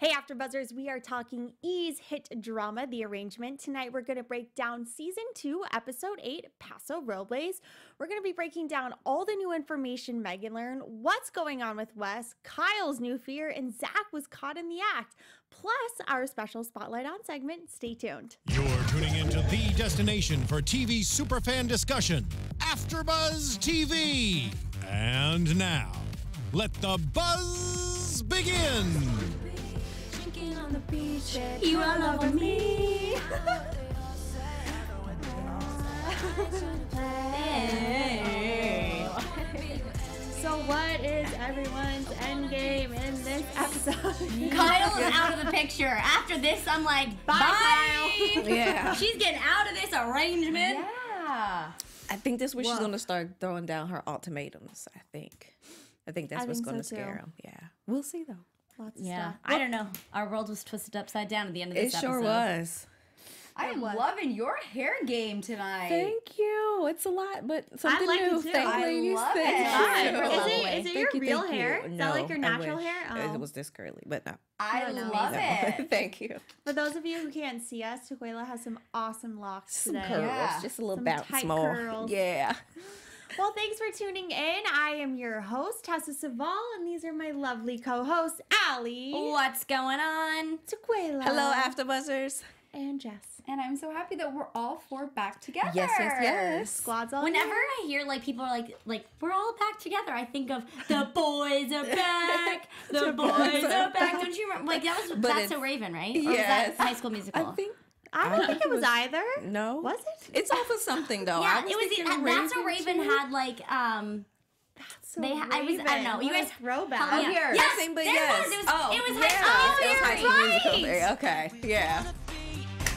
Hey, AfterBuzzers, we are talking E's hit drama, The Arrangement. Tonight, we're going to break down Season 2, Episode 8, Paso Robles. We're going to be breaking down all the new information Megan learned, what's going on with Wes, Kyle's new fear, and Zach was caught in the act. Plus, our special Spotlight On segment. Stay tuned. You're tuning into the destination for TV superfan discussion, AfterBuzz TV. And now, let the buzz begin. On the beach, you all over me. So what is everyone's end game in this episode? Kyle is out of the picture. After this, I'm like, bye. Kyle. Yeah. She's getting out of this arrangement. Yeah. I think this is where she's going to start throwing down her ultimatums, I think that's what's going to scare him. Yeah. We'll see, though. Lots of Yeah, stuff. I don't know. Our world was twisted upside down at the end of this It episode. sure was. I am loving your hair game tonight. Thank you. It's a lot, but something like new. it too. Thank I ladies. love Thank it. you. Is it your real hair? Is that like your I natural wish. hair? Oh. It was this curly, but no. I No, love it. Thank you. For those of you who can't see us, Taquiala has some awesome locks Some today. curls, Yeah. just a little Some bounce tight more. curls. Yeah. Well, thanks for tuning in. I am your host, Tessa Cevaal, and these are my lovely co-hosts, Ally, What's going on? Taquiala, Hello, AfterBuzzers. and Jess. And I'm so happy that we're all four back together. Yes. Squad's all Whenever here. I hear like people are like we're all back together, I think of the boys are back. The boys are back. Don't you remember? Like that's it's- So Raven, right? Or Yes. was that High School Musical? I think. I don't think it was either. No. Was it? It's off of something, though. yeah, I it was. thinking That's So Raven too. had like So they. I don't know. You What a guys throwback. help me out. here. Yes, Same, but there yes. it was. Oh, It was yeah. High School. It was Oh, High School you're Musical. right. There. Okay. Yeah.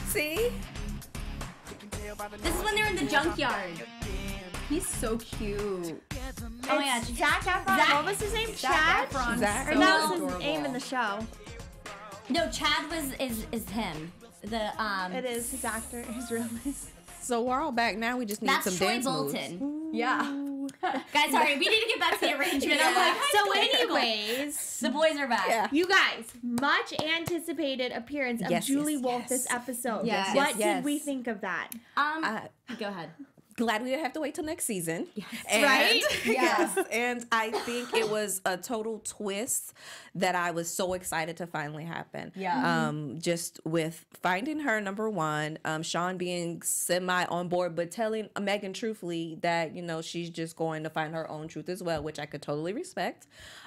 See? This is when they're in the junkyard. He's so cute. Oh my gosh. Zach Efron. What was his name? Chad? Efron. Zach Or So that was his adorable. name in the show. No, Chad is him. The It is his actor, his real name. So we're all back now. We just need That's some Troy dance moves. Bolton. Yeah. Guys, sorry, we need to get back to the arrangement. I'm like, So anyways, the boys are back. Yeah. you guys, much anticipated appearance of Yes, Julie yes, Wolf yes. this episode. Yes, What yes, did we yes. think of that? Go ahead. Glad we didn't have to wait till next season. Yes. Right? Yes. And I think it was a total twist that I was so excited to finally happen. Yeah. Just with finding her, number one, Sean being semi on board, but telling Megan truthfully that, you know, she's just going to find her own truth as well, which I could totally respect.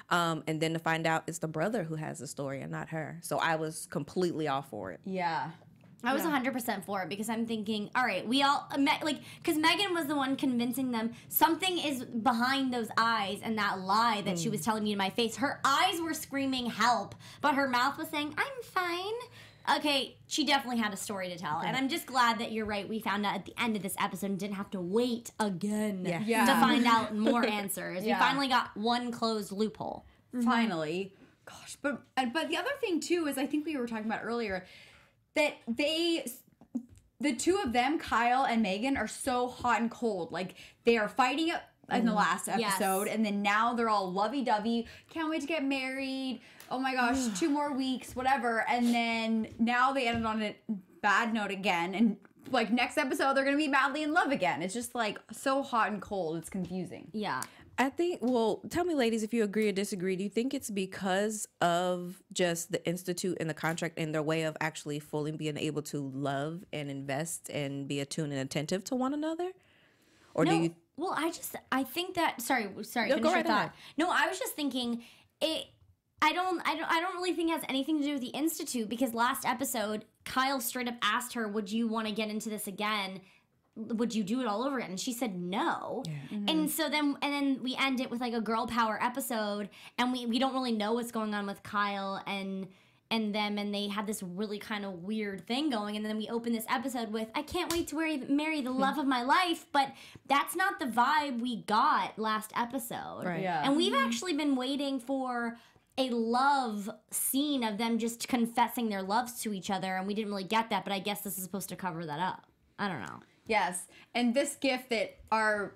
And then to find out it's the brother who has the story and not her. So I was completely all for it. Yeah. I was 100% for it because I'm thinking, all right, we all, because Megan was the one convincing them something is behind those eyes and that lie that she was telling me in my face. Her eyes were screaming help, but her mouth was saying, I'm fine. Okay, she definitely had a story to tell. And I'm just glad that you're right. We found out at the end of this episode and didn't have to wait again Yeah. to find out more answers. Yeah. We finally got one closed loophole. Finally. Gosh. But the other thing, too, is I think we were talking about earlier that the two of them, Kyle and Megan, are so hot and cold. Like, they are fighting in the last episode, and then now they're all lovey-dovey. Can't wait to get married. Oh my gosh, 2 more weeks, whatever. And then now they ended on a bad note again. And, like, next episode, they're going to be madly in love again. It's just, like, so hot and cold. It's confusing. Yeah. I think, well, tell me, ladies, if you agree or disagree. Do you think it's because of just the institute and the contract and their way of actually fully being able to love and invest and be attuned and attentive to one another? Or do you? Well, I think that. Sorry. No, Finish go your right thought. ahead. No, I was just thinking it. I don't really think it has anything to do with the institute because last episode, Kyle straight up asked her, "Would you want to get into this again? Would you do it all over again?" And she said no. Yeah. And so then we end it with like a girl power episode, and we don't really know what's going on with Kyle and them, and they had this really kind of weird thing going, and then we open this episode with, I can't wait to marry the love of my life, but that's not the vibe we got last episode. Right. Yeah. And we've actually been waiting for a love scene of them just confessing their loves to each other, and we didn't really get that, but I guess this is supposed to cover that up. I don't know. Yes. And this gift that our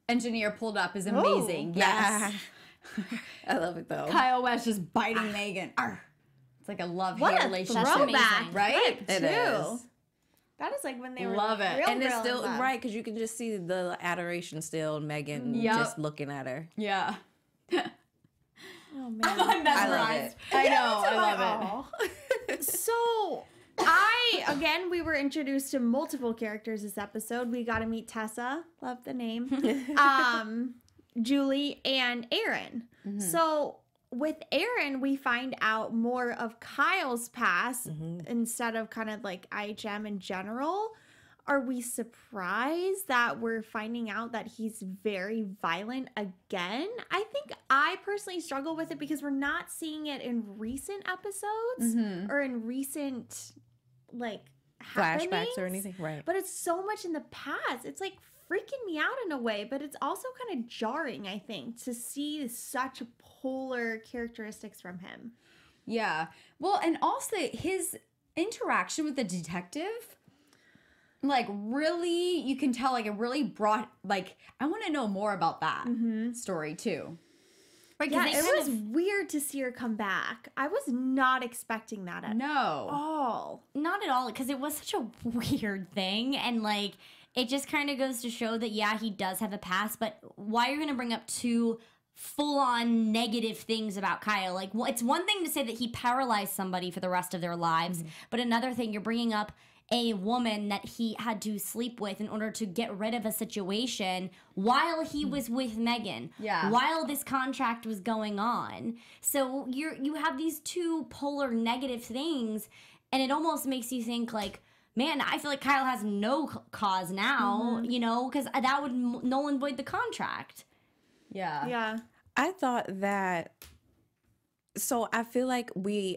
engineer pulled up is amazing. Yes. I love it though. Kyle West just biting Megan. Arr. It's like a love-hate What a relationship. throwback, amazing. Right? It too. is. That is like when they were Love it. real And it's girl still in love. right because you can just see the adoration still in Megan Yep. just looking at her. Yeah. Oh man. I'm mesmerized. I know. I love it. So we were introduced to multiple characters this episode. We got to meet Tessa, love the name, Julie, and Aaron. So with Aaron, we find out more of Kyle's past instead of kind of like IHM in general. Are we surprised that we're finding out that he's very violent again? I think I personally struggle with it because we're not seeing it in recent episodes or in recent like Flashbacks happenings, or anything, right? but it's so much in the past. It's like freaking me out in a way, but it's also kind of jarring, I think, to see such polar characteristics from him. Yeah. Well, and also his interaction with the detective, like really, you can tell, like it really brought, like, I want to know more about that story too. Right, Yeah, because it was weird to see her come back. I was not expecting that at No. all. not at all, because it was such a weird thing, and like it just kind of goes to show that yeah, he does have a past, but why are you going to bring up two full-on negative things about Kyle? Like, well, it's one thing to say that he paralyzed somebody for the rest of their lives, but another thing, you're bringing up a woman that he had to sleep with in order to get rid of a situation while he was with Megan. Yeah. While this contract was going on. So you have these two polar negative things, and it almost makes you think like, man, I feel like Kyle has no cause now, you know, because that would null and void the contract. Yeah. Yeah. I thought that. So I feel like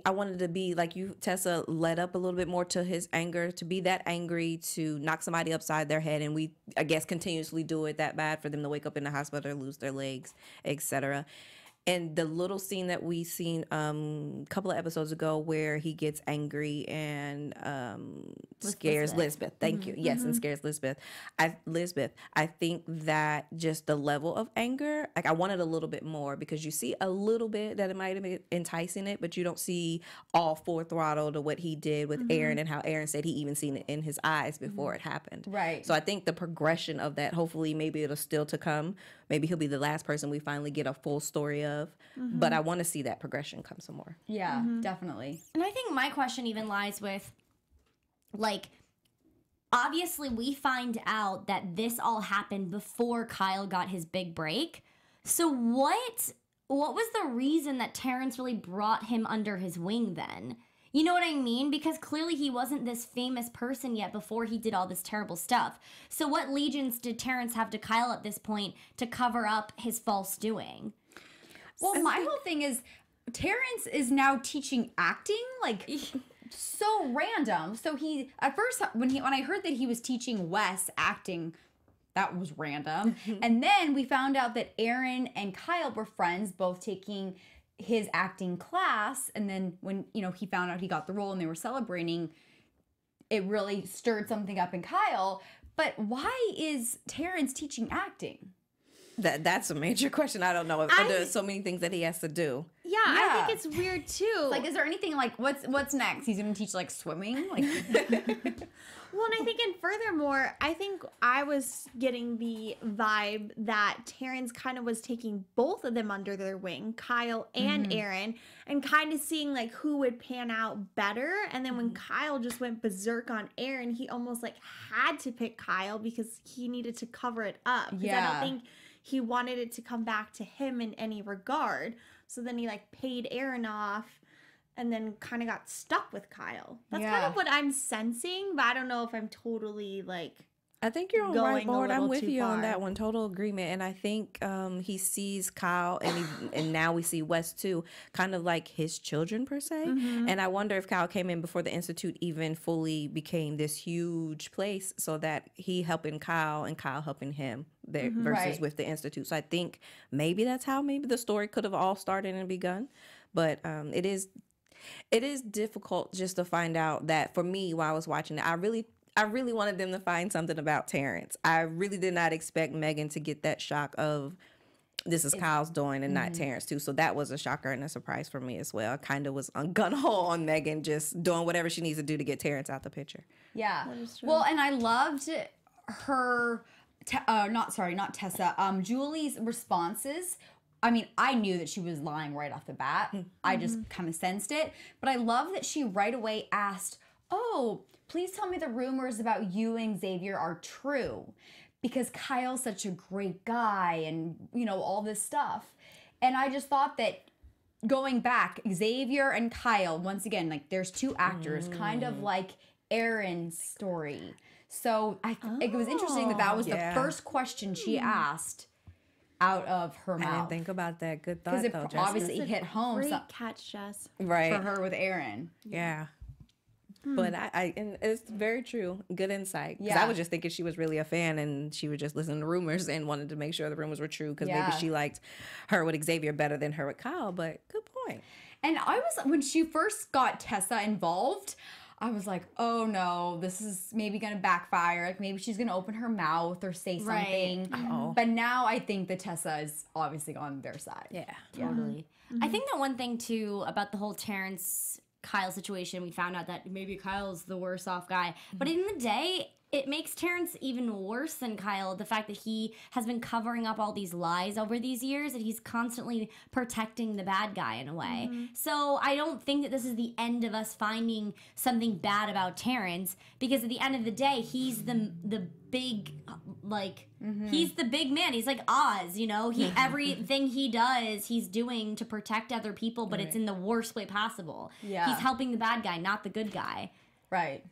I wanted to be like you, Tessa, led up a little bit more to his anger, to be that angry, to knock somebody upside their head, and we, I guess, continuously do it that bad for them to wake up in the hospital or lose their legs, etc. And the little scene that we seen a couple of episodes ago where he gets angry and scares Lisbeth. Thank you. Yes, and scares Lisbeth. I think that just the level of anger, like I wanted a little bit more because you see a little bit that it might have been enticing it, but you don't see all full throttle to what he did with Aaron and how Aaron said he even seen it in his eyes before it happened. Right. So I think the progression of that, hopefully maybe it'll still to come. Maybe he'll be the last person we finally get a full story of. But I want to see that progression come some more. Yeah, definitely. And I think my question even lies with, like, obviously we find out that this all happened before Kyle got his big break. So what was the reason that Terrence really brought him under his wing then? You know what I mean? Because clearly he wasn't this famous person yet before he did all this terrible stuff. So what allegiance did Terrence have to Kyle at this point to cover up his false doing? Well, my whole thing is Terrence is now teaching acting, like so random. So he at first when I heard that he was teaching Wes acting, that was random. And then we found out that Aaron and Kyle were friends, both taking his acting class. And then when, you know, he found out he got the role and they were celebrating, it really stirred something up in Kyle. But why is Terrence teaching acting? That's a major question. I don't know. There's so many things that he has to do. Yeah, I think it's weird too. Like, is there anything like what's next? He's gonna teach like swimming? Like Well, and I think, and furthermore, I think I was getting the vibe that Terrence kind of was taking both of them under their wing, Kyle and Aaron, and kind of seeing like who would pan out better. And then when Kyle just went berserk on Aaron, he almost like had to pick Kyle because he needed to cover it up. 'Cause I don't think he wanted it to come back to him in any regard. So then he like paid Aaron off and then kind of got stuck with Kyle. That's kind of what I'm sensing, but I don't know if I'm totally like I think you're on going right a board. I'm little with too you on far. that one. Total agreement. And I think he sees Kyle and now we see Wes too, kind of like his children per se. And I wonder if Kyle came in before the Institute even fully became this huge place so that he helping Kyle and Kyle helping him there versus with the Institute. So I think maybe that's how maybe the story could have all started and begun. But it is difficult just to find out that for me while I was watching it, I really wanted them to find something about Terrence. I really did not expect Megan to get that shock of this is Kyle's doing and not Terrence too. So that was a shocker and a surprise for me as well. I kind of was gun-ho on Megan just doing whatever she needs to do to get Terrence out the picture. Yeah. Well, and I loved her, not Tessa, Julie's responses. I mean, I knew that she was lying right off the bat. I just kind of sensed it. But I love that she right away asked, oh, please tell me the rumors about you and Xavier are true. Because Kyle's such a great guy and, you know, all this stuff. And I just thought that going back, Xavier and Kyle, once again, like there's two actors, kind of like Erin's story. So it was interesting that was the first question she asked out of her mouth. I didn't think about that. Good thought, because it obviously hit home. Great catch, Jess. Right. For her with Erin. Yeah. But and it's very true. Good insight. Because Yeah. I was just thinking she was really a fan and she was just listening to rumors and wanted to make sure the rumors were true because maybe she liked her with Xavier better than her with Kyle. But good point. And when she first got Tessa involved, I was like, oh no, this is maybe going to backfire. Like maybe she's going to open her mouth or say something. Uh-oh. But now I think that Tessa is obviously on their side. Yeah. Totally. I think that one thing too about the whole Terrence Kyle situation, we found out that maybe Kyle's the worse off guy. But in the day, it makes Terrence even worse than Kyle. The fact that he has been covering up all these lies over these years, and he's constantly protecting the bad guy in a way. So I don't think that this is the end of us finding something bad about Terrence, because at the end of the day, he's the big, like, he's the big man. He's like Oz, you know? Everything he does, he's doing to protect other people, but it's in the worst way possible. Yeah. He's helping the bad guy, not the good guy. Right.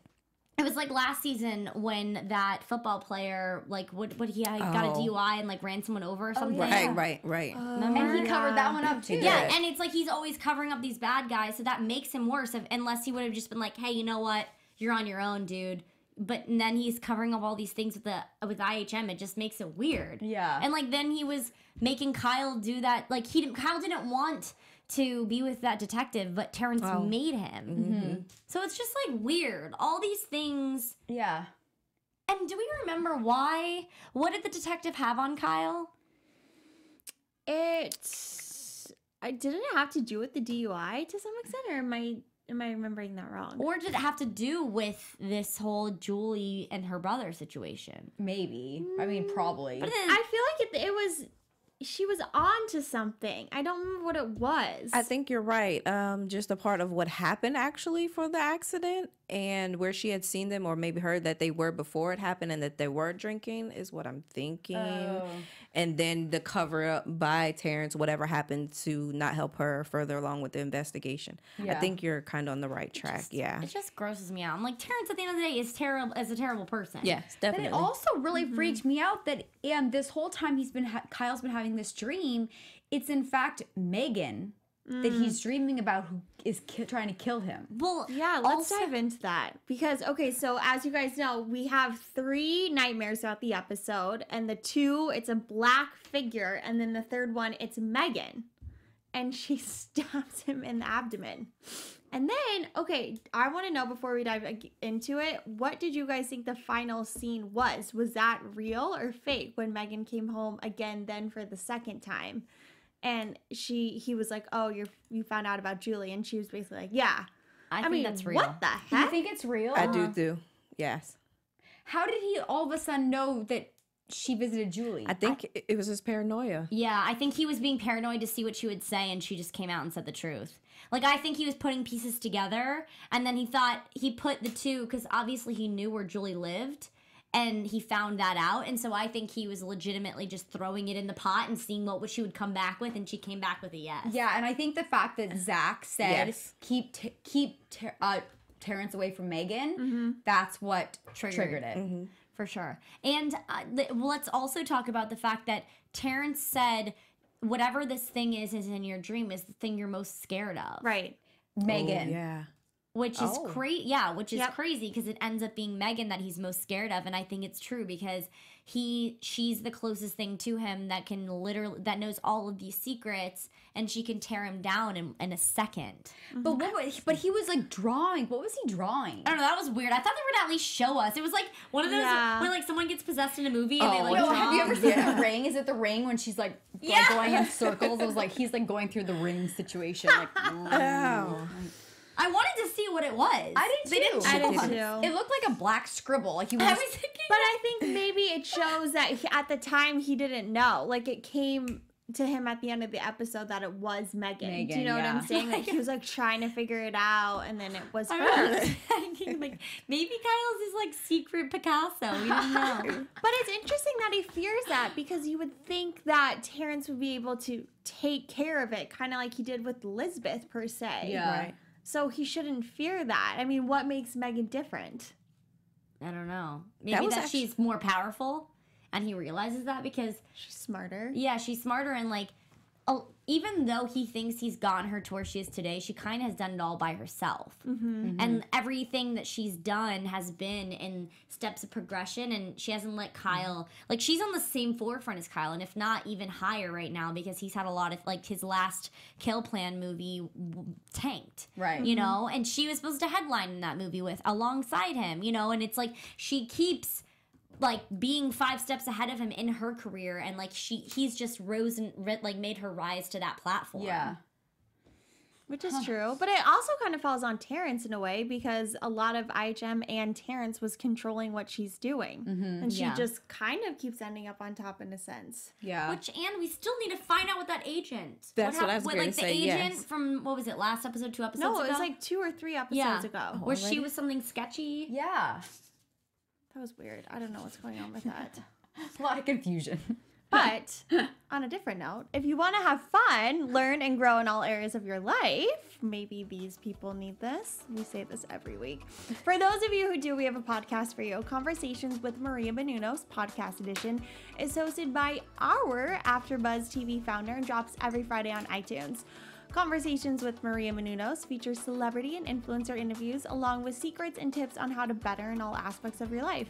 It was like last season when that football player, like, what he got a DUI and like ran someone over or something. Right. Remember? And he covered that one up too. Yeah, and it's like he's always covering up these bad guys, so that makes him worse. Unless he would have just been like, hey, you know what? You're on your own, dude. But then he's covering up all these things with IHM. It just makes it weird. Yeah. And like then he was making Kyle do that. Like Kyle didn't want to be with that detective, but Terrence made him. So it's just like weird. All these things. Yeah. And do we remember why? What did the detective have on Kyle? I didn't have to do with the DUI to some extent, or am I remembering that wrong? Or did it have to do with this whole Julie and her brother situation? Maybe. I mean, probably. But I feel like it was, she was on to something. I don't remember what it was. I think you're right. Just a part of what happened actually for the accident and where she had seen them or maybe heard that they were before it happened and that they were drinking is what I'm thinking. And then the cover up by Terrence, whatever happened to not help her further along with the investigation. I think you're kind of on the right track. It just grosses me out. I'm like, Terrence at the end of the day is a terrible person. Yes, definitely. But it also really freaked me out that this whole time Kyle's been having this dream. It's in fact Megan that he's dreaming about who is trying to kill him. Well, yeah, let's dive into that. Because, okay, so as you guys know, we have 3 nightmares throughout the episode. And the 2, it's a black figure. And then the 3rd one, it's Megan. And she stabs him in the abdomen. And then, okay, I want to know before we dive into it, what did you guys think the final scene was? Was that real or fake when Megan came home again then for the 2nd time? And he was like, oh, you found out about Julie. And she was basically like, yeah. I mean, that's real. What the heck? Do you think it's real? I do too. Yes. How did he all of a sudden know that she visited Julie? I think it was his paranoia. Yeah, I think he was being paranoid to see what she would say, and she just came out and said the truth. Like, I think he was putting pieces together, and then he thought he put the 2, because obviously he knew where Julie lived, and he found that out, and so I think he was legitimately just throwing it in the pot and seeing what she would come back with, and she came back with a yes. Yeah, and I think the fact that Zach said, keep Terrence away from Megan, that's what triggered it. For sure. And let's also talk about the fact that Terrence said, whatever this thing is in your dream is the thing you're most scared of. Right. Megan. Oh, yeah. Which is crazy. Yeah, which is crazy because it ends up being Megan that he's most scared of. And I think it's true because she's the closest thing to him that can that knows all of these secrets, and she can tear him down in a second. But he was like drawing. What was he drawing? I don't know. That was weird. I thought they would at least show us. It was like one of those when like someone gets possessed in a movie and they like draw. Have you ever seen The Ring? Is it The Ring when she's like like going in circles. It was like he's like going through the ring situation. Like, I wanted to see what it was. I did too. They didn't I show did us. too. It looked like a black scribble. Like he was. I was thinking, But I think maybe it shows that at the time he didn't know. Like it came to him at the end of the episode that it was Megan. Do you know what I'm saying? Like he was like trying to figure it out, and then it was I her. was thinking, like, maybe Kyle's is like secret Picasso. We don't know. But it's interesting that he fears that because you would think that Terrence would be able to take care of it, kind of like he did with Lisbeth per se. Yeah. Right. So he shouldn't fear that. I mean, what makes Megan different? I don't know. Maybe was that she's more powerful, and he realizes that because She's smarter. yeah, she's smarter and like, even though he thinks he's gotten her to where she is today, she kind of has done it all by herself. And everything that she's done has been in steps of progression, and she hasn't let Kyle, like she's on the same forefront as Kyle, and if not even higher right now because he's had a lot of, like his last Kill Plan movie tanked. Right. You know, and she was supposed to headline in that movie with alongside him, you know, and it's like she keeps like being 5 steps ahead of him in her career, and like he's just rose and like made her rise to that platform. Yeah. Which is true. But it also kind of falls on Terrence in a way because a lot of IHM and Terrence was controlling what she's doing. And she Yeah. just kind of keeps ending up on top in a sense. Yeah. Which, and we still need to find out what that agent. That's what I was with, gonna like the say, agent yes. from what was it, last eepisode, 2 episodes No, ago? it was like 2 or 3 episodes ago. Where she was something sketchy. Yeah. That was weird. I don't know what's going on with that. A lot of confusion. But on a different note, if you want to have fun, learn, and grow in all areas of your life, maybe these people need this. We say this every week. For those of you who do, we have a podcast for you. Conversations with Maria Menounos, podcast edition, is hosted by our AfterBuzz TV founder and drops every Friday on iTunes. Conversations with Maria Menounos features celebrity and influencer interviews along with secrets and tips on how to better in all aspects of your life.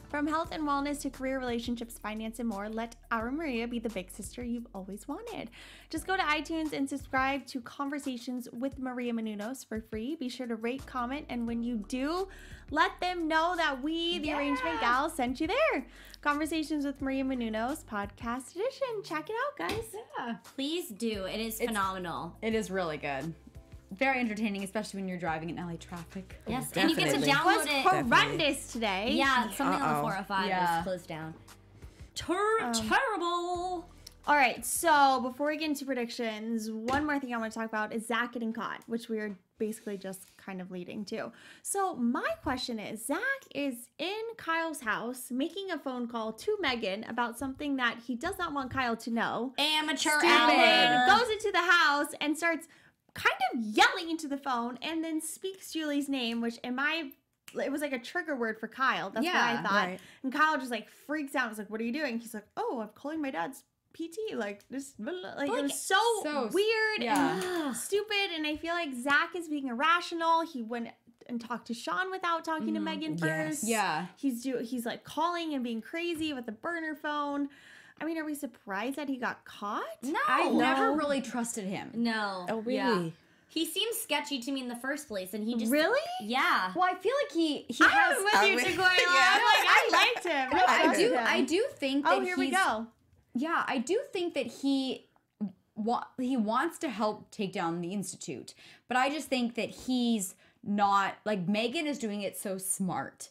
From health and wellness to career, relationships, finance, and more, let our Maria be the big sister you've always wanted. Just go to iTunes and subscribe to Conversations with Maria Menounos for free. Be sure to rate, comment, and when you do, let them know that we, the Arrangement Gals, sent you there. Conversations with Maria Menounos, podcast edition. Check it out, guys. Yeah. Please do. It is phenomenal. It is really good. Very entertaining, especially when you're driving in LA traffic. Yes, and you get to Definitely. It was download it. horrendous today. Yeah, something on the Uh-oh. 405 Yeah. was closed down. Terrible. All right, so before we get into predictions, one more thing I want to talk about is Zach getting caught, which we are basically just kind of leading to. So my question is, Zach is in Kyle's house making a phone call to Megan about something that he does not want Kyle to know. Amateur Stupid. hour. Goes into the house and starts kind of yelling into the phone and then speaks Julie's name, which it was like a trigger word for Kyle. That's what I Yeah, thought. right. And Kyle just like freaks out. I was like, what are you doing? He's like, oh, I'm calling my dad's PT. Like, this, like it was so weird yeah. and stupid. And I feel like Zach is being irrational. He went and talked to Sean without talking to Megan first. Yeah. He's like calling and being crazy with a burner phone. I mean, are we surprised that he got caught? No. I never really trusted him. No. Oh, really? Yeah. He seemed sketchy to me in the first place, and he just Really? Yeah. Well, I feel like he I'm has. with you, mean, Taquiala. yeah. I'm like, I liked him. No, I trusted him. I do think that Oh, here we he's- go. Yeah, I do think that he wants to help take down the Institute, but I just think that he's not, like, Megan is doing it so smart,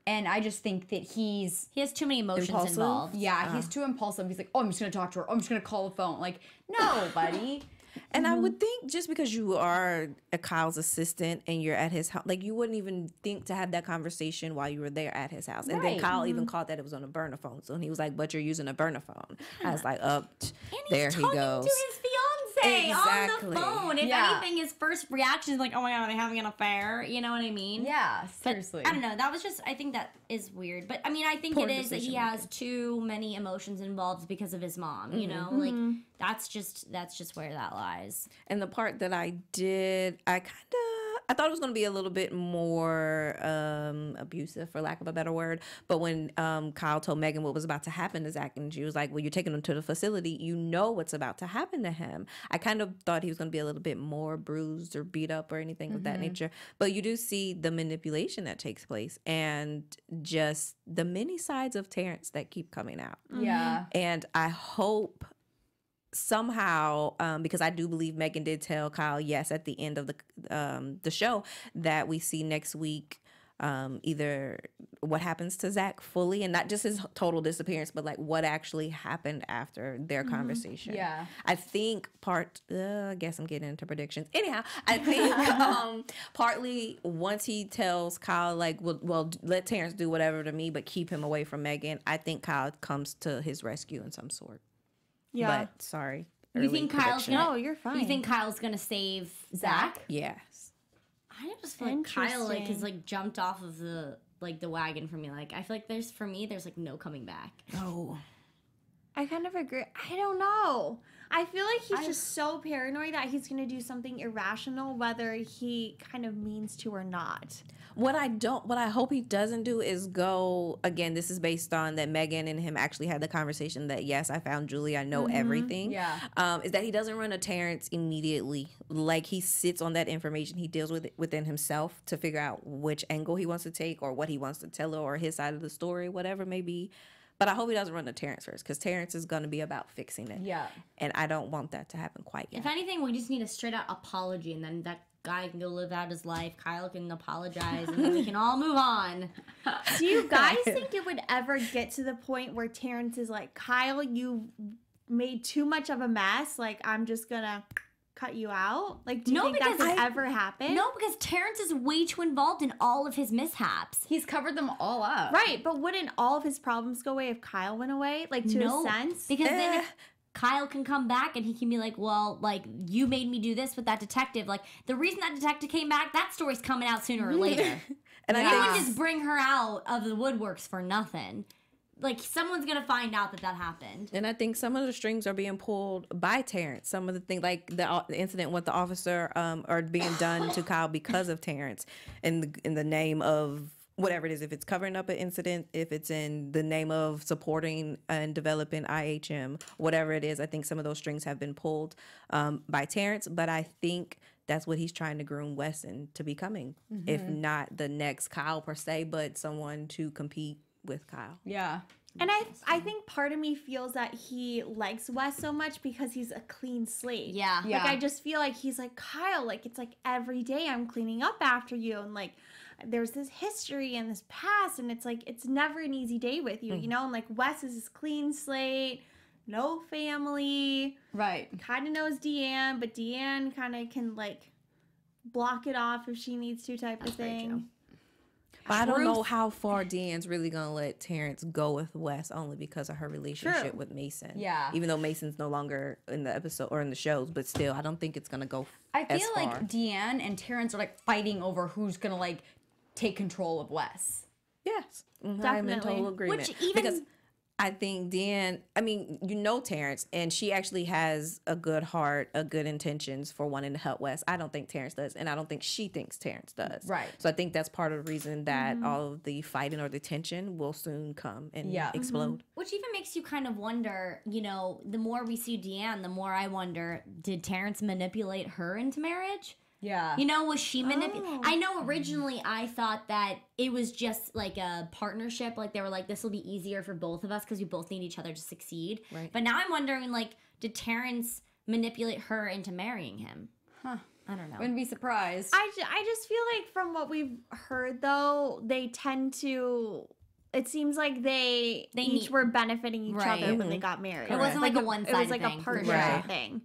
and I just think that He has too many emotions Impulsive? involved. he's too impulsive. He's like, oh, I'm just gonna talk to her. Oh, I'm just gonna call the phone. Like, no, buddy. And I would think just because you are a Kyle's assistant and you're at his house, like you wouldn't even think to have that conversation while you were there at his house. And then Right. Kyle even called that it was on a burner phone. So he was like, but you're using a burner phone. I was like, And there he's he talking goes. to his fiance on Exactly. the phone. If Yeah. anything, his first reaction is like, "Oh my god, are they having an affair?" You know what I mean? Yeah, But seriously. I don't know. That was just. I think that is weird. But I mean, I think Poor it is that he decision has too many emotions involved because of his mom. You know, like that's just where that lies. And the part that I did, I thought it was going to be a little bit more abusive, for lack of a better word. But when Kyle told Megan what was about to happen to Zach, and she was like, well, you're taking him to the facility, you know what's about to happen to him. I kind of thought he was going to be a little bit more bruised or beat up or anything of that nature. But you do see the manipulation that takes place and just the many sides of Terrence that keep coming out. Yeah. And I hope somehow, because I do believe Megan did tell Kyle, yes, at the end of the show, that we see next week either what happens to Zach fully, and not just his total disappearance, but like what actually happened after their conversation. Yeah. I think I guess I'm getting into predictions. Anyhow, I think partly once he tells Kyle, like, well, let Terrence do whatever to me, but keep him away from Megan, I think Kyle comes to his rescue in some sort. Yeah. But sorry. You think Kyle's prediction. gonna? No, you're fine. You think Kyle's gonna save Zach? Yes. I just feel like Kyle like has Interesting. like jumped off of the wagon for me. Like I feel like there's like no coming back. No. I kind of agree. I don't know. I feel like he's just so paranoid that he's going to do something irrational, whether he kind of means to or not. What I hope he doesn't do is go, again, this is based on that Megan and him actually had the conversation that, yes, I found Julie, I know everything. Yeah. Is that he doesn't run a Terrence immediately. Like, he sits on that information. He deals with it within himself to figure out which angle he wants to take or what he wants to tell her or his side of the story, whatever it may be. But I hope he doesn't run to Terrence first, because Terrence is going to be about fixing it. Yeah. And I don't want that to happen quite yet. If anything, we just need a straight out apology, and then that guy can go live out his life. Kyle can apologize, and then we can all move on. Do you guys think it would ever get to the point where Terrence is like, Kyle, you made too much of a mess. Like, I'm just going to cut you out? Like, do you No, think that because could ever happen? No, because Terrence is way too involved in all of his mishaps. He's covered them all up. Right, but wouldn't all of his problems go away if Kyle went away? Like, to a sense? Because then if Kyle can come back and he can be like, well, like, you made me do this with that detective. Like, the reason that detective came back, that story's coming out sooner or later. And You I think wouldn't just bring her out of the woodworks for nothing. Like, someone's going to find out that happened. And I think some of the strings are being pulled by Terrence. Some of the things, like the incident with the officer, are being done to Kyle because of Terrence, in the name of whatever it is. If it's covering up an incident, if it's in the name of supporting and developing IHM, whatever it is, I think some of those strings have been pulled by Terrence. But I think that's what he's trying to groom Wes into becoming, if not the next Kyle per se, but someone to compete with Kyle. Yeah. And I think part of me feels that he likes Wes so much because he's a clean slate. Yeah. Like, I just feel like he's like, Kyle, like, it's like every day I'm cleaning up after you. And like, there's this history and this past. And it's like, it's never an easy day with you, you know? And like, Wes is this clean slate, no family. Right. Kind of knows Deanne, but Deanne kind of can like block it off if she needs to, type of thing. But I don't know how far Deanne's really gonna let Terrence go with Wes, only because of her relationship with Mason. Yeah. Even though Mason's no longer in the episode or in the shows, but still, I don't think it's gonna go. I as feel far. like Deanne and Terrence are like fighting over who's gonna like take control of Wes. Yes, I'm in Definitely. total agreement. Which even- because I think Deanne, I mean, you know Terrence, and she actually has a good heart, a good intentions for wanting to help Wes. I don't think Terrence does, and I don't think she thinks Terrence does. Right. So I think that's part of the reason that all of the fighting or the tension will soon come and explode. Which even makes you kind of wonder, you know, the more we see Deanne, the more I wonder, did Terrence manipulate her into marriage? Yeah. You know, was she manipulating? I know originally I thought that it was just like a partnership. Like they were like, this will be easier for both of us because we both need each other to succeed. Right. But now I'm wondering, like, did Terrence manipulate her into marrying him? Huh. I don't know. Wouldn't be surprised. I just feel like from what we've heard, though, they tend to... It seems like they each need- were benefiting each Right. other when they got married. It wasn't like a one-sided It was like thing, a for partnership sure. thing.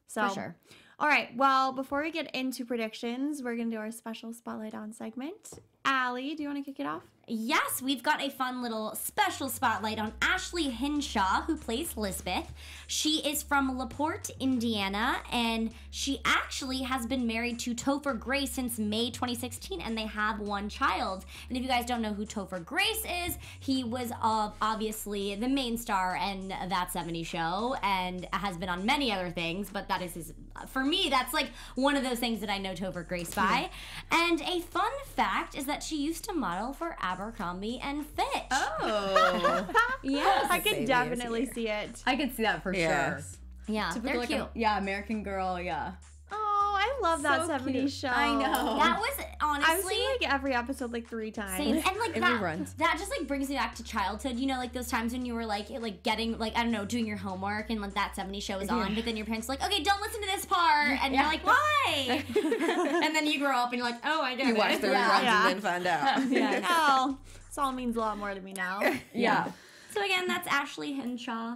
So, For sure. All right. Well, before we get into predictions, we're going to do our special Spotlight On segment. Allie, do you want to kick it off? Yes, we've got a fun little special spotlight on Ashley Hinshaw, who plays Lisbeth. She is from LaPorte, Indiana, and she actually has been married to Topher Grace since May 2016, and they have one child. And if you guys don't know who Topher Grace is, he was obviously the main star in That 70s Show, and has been on many other things, but that is his... For me, that's like one of those things that I know Topher Grace by. And a fun fact is that she used to model for Abercrombie and Fitch. Oh. Yes. I could Same definitely here. see it. I can see that for Yes. Yeah, sure. they're Like cute. yeah, American Girl, yeah. Oh, I love that So 70s cute. show. I know. That was honestly. I've seen like every episode like 3 times. Same. And like In that, reruns. that just like brings me back to childhood. You know, like those times when you were like getting like, I don't know, doing your homework and like that 70s show was on, but then your parents were like, okay, don't listen to this part, and you're like, why? And then you grow up and you're like, oh, I get You it. watch the reruns Yeah. and then find out. Yeah. Oh, this all means a lot more to me now. Yeah. So again, that's Ashley Henshaw.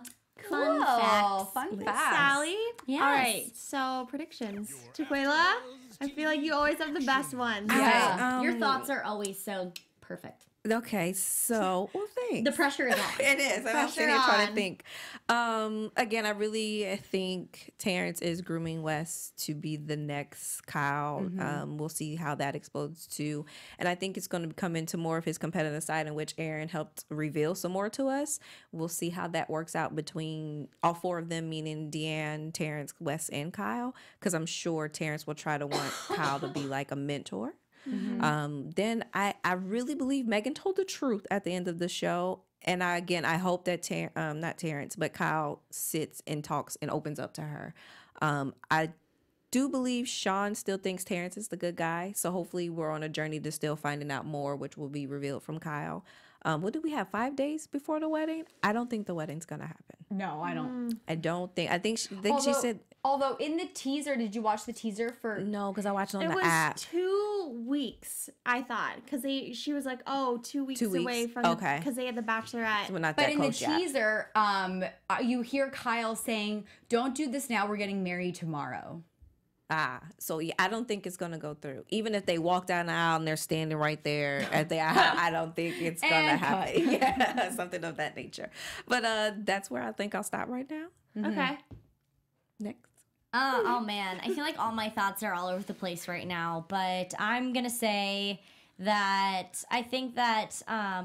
Cool. Fun fact. Fun Thanks, fact. Sally. Yes. All right, so predictions. Jaquela, I feel like you always have the best ones. Yeah. Your thoughts are always so perfect. Okay, so well, thanks. The pressure is on. It is. I'm Pressure sitting here trying to on. think. Again, I really think Terrence is grooming Wes to be the next Kyle. We'll see how that explodes too. And I think it's going to come into more of his competitive side, in which Aaron helped reveal some more to us. We'll see how that works out between all 4 of them, meaning Deanne, Terrence, Wes, and Kyle. Because I'm sure Terrence will try to want Kyle to be like a mentor. Then I really believe Megan told the truth at the end of the show. And I hope that not Terrence, but Kyle sits and talks and opens up to her. I do believe Sean still thinks Terrence is the good guy. So hopefully we're on a journey to still finding out more, which will be revealed from Kyle. What do we have, 5 days before the wedding? I don't think the wedding's going to happen. No, I don't. I don't think. I think she said Although in the teaser, did you watch the teaser for? no, because I watched it on It the was app. 2 weeks, I thought, because she was like, oh, 2 weeks, 2 weeks. away from Okay. because they had the Bachelorette. We're not But that in the close yet. teaser, you hear Kyle saying, "Don't do this now. We're getting married tomorrow." So yeah, I don't think it's gonna go through. Even if they walk down the aisle and they're standing right there at the aisle, I don't think it's gonna And happen. Yeah, something of that nature. But that's where I think I'll stop right now. Okay. Next. Oh man, I feel like all my thoughts are all over the place right now, but I'm gonna say that I think that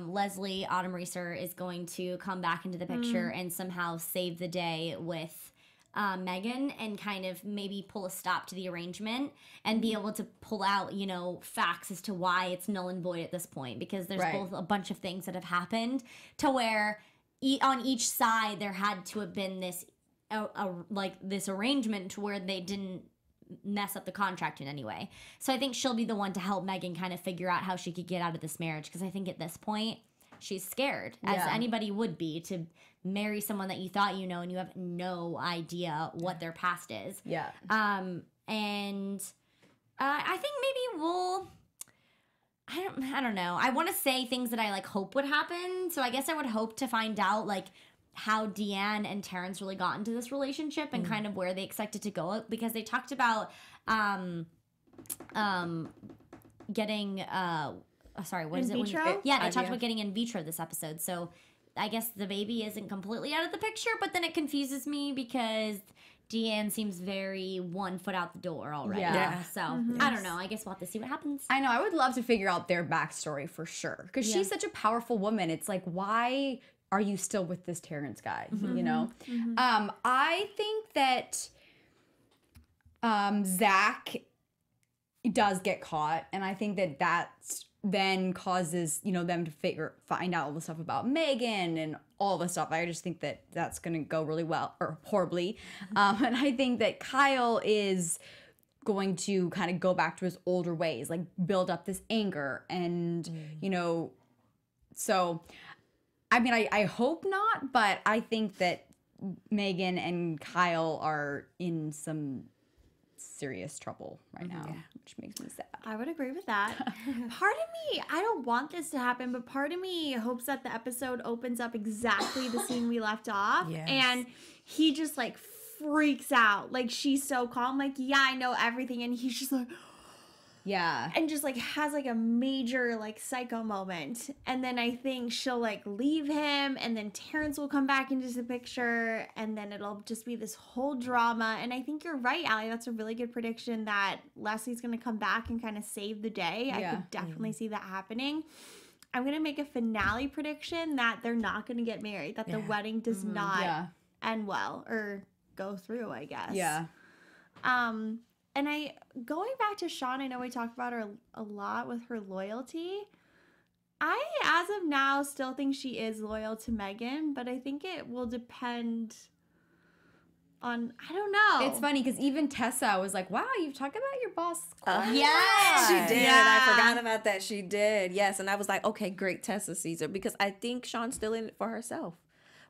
Leslie Autumn Reeser is going to come back into the picture and somehow save the day with Megan and kind of maybe pull a stop to the arrangement and be able to pull out, you know, facts as to why it's null and void at this point, because there's Right. both a bunch of things that have happened to where on each side there had to have been this like this arrangement to where they didn't mess up the contract in any way. So I think she'll be the one to help Megan kind of figure out how she could get out of this marriage, because I think at this point she's scared, as Yeah. anybody would be, to marry someone that you thought you know and you have no idea what their past is. Yeah. And I think maybe we'll. I don't know. I want to say things that I like hope would happen. So I guess I would hope to find out like how Deanne and Terrence really got into this relationship and kind of where they expected to go, because they talked about getting sorry, what is In it? vitro? Yeah, they talked IVF. about getting in vitro this episode. So I guess the baby isn't completely out of the picture, but then it confuses me because Deanne seems very 1 foot out the door already. Yeah. So I don't know. I guess we'll have to see what happens. I know. I would love to figure out their backstory for sure, because she's such a powerful woman. It's like, why are you still with this Terrence guy? You know. I think that Zach does get caught, and I think that that's then causes, you know, them to find out all the stuff about Megan and all the stuff. I just think that that's going to go really well, or horribly. And I think that Kyle is going to kind of go back to his older ways, like build up this anger and, you know, so I mean, I hope not, but I think that Megan and Kyle are in some serious trouble right now, which makes me sad. I would agree with that. Part of me, I don't want this to happen, but part of me hopes that the episode opens up exactly the scene we left off. Yes. And he just like freaks out. Like she's so calm, like, yeah, I know everything. And he's just like, Yeah. and just like has like a major like psycho moment. And then I think she'll like leave him, and then Terrence will come back into the picture, and then it'll just be this whole drama. And I think you're right, Ally. That's a really good prediction that Leslie's gonna come back and kind of save the day. I Yeah. could definitely see that happening. I'm gonna make a finale prediction that they're not gonna get married, that the wedding does not Yeah. end well or go through, I guess. Yeah. And going back to Sean, I know we talked about her a lot with her loyalty. I, as of now, still think she is loyal to Megan, but I think it will depend on, I don't know. It's funny because even Tessa was like, wow, you've talked about your boss. Yes. She did. Yeah. I forgot about that. She did. Yes. And I was like, okay, great, Tessa sees her. Because I think Sean's still in it for herself.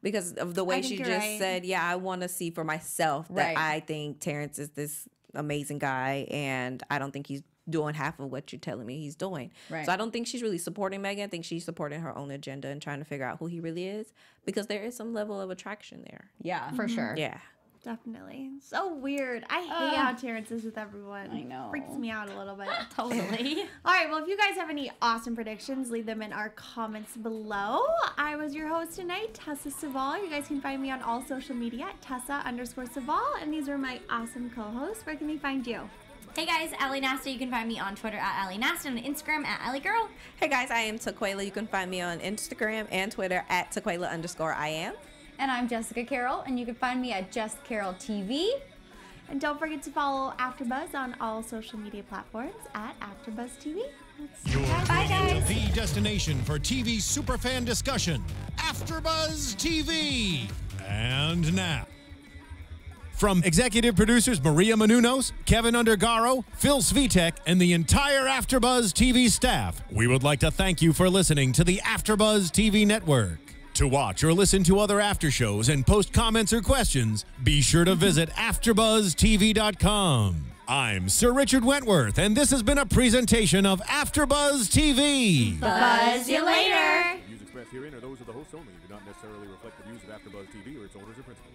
Because of the way think she you're just right. said, yeah, I want to see for myself that Right. I think Terrence is this amazing guy. And I don't think he's doing half of what you're telling me he's doing. Right. So I don't think she's really supporting Megan. I think she's supporting her own agenda and trying to figure out who he really is. Because there is some level of attraction there. Yeah. For sure. Yeah. Definitely. So weird. I hate how Terrence is with everyone. I know. Freaks me out a little bit. Totally. All right, well, if you guys have any awesome predictions, leave them in our comments below. I was your host tonight, Tessa Cevaal. You guys can find me on all social media at Tessa_Cevaal. And these are my awesome co-hosts. Where can they find you? Hey guys, Ally Nasta. You can find me on Twitter at Ally Nasta and on Instagram at Ally Girl. Hey guys, I am Taquiala. You can find me on Instagram and Twitter at Taquiala_I am. And I'm Jessica Carroll, and you can find me at Jess Carroll TV. And don't forget to follow AfterBuzz on all social media platforms at AfterBuzz TV. You're Bye, tuning into guys. the destination for TV superfan discussion, AfterBuzz TV. And now, from executive producers Maria Menounos, Keven Undergaro, Phil Svitek, and the entire AfterBuzz TV staff, we would like to thank you for listening to the AfterBuzz TV network. To watch or listen to other after shows and post comments or questions, be sure to visit AfterBuzzTV.com. I'm Sir Richard Wentworth, and this has been a presentation of AfterBuzz TV. Buzz you later. Views expressed herein are those of the hosts only and do not necessarily reflect the views of AfterBuzz TV or its owners or principals.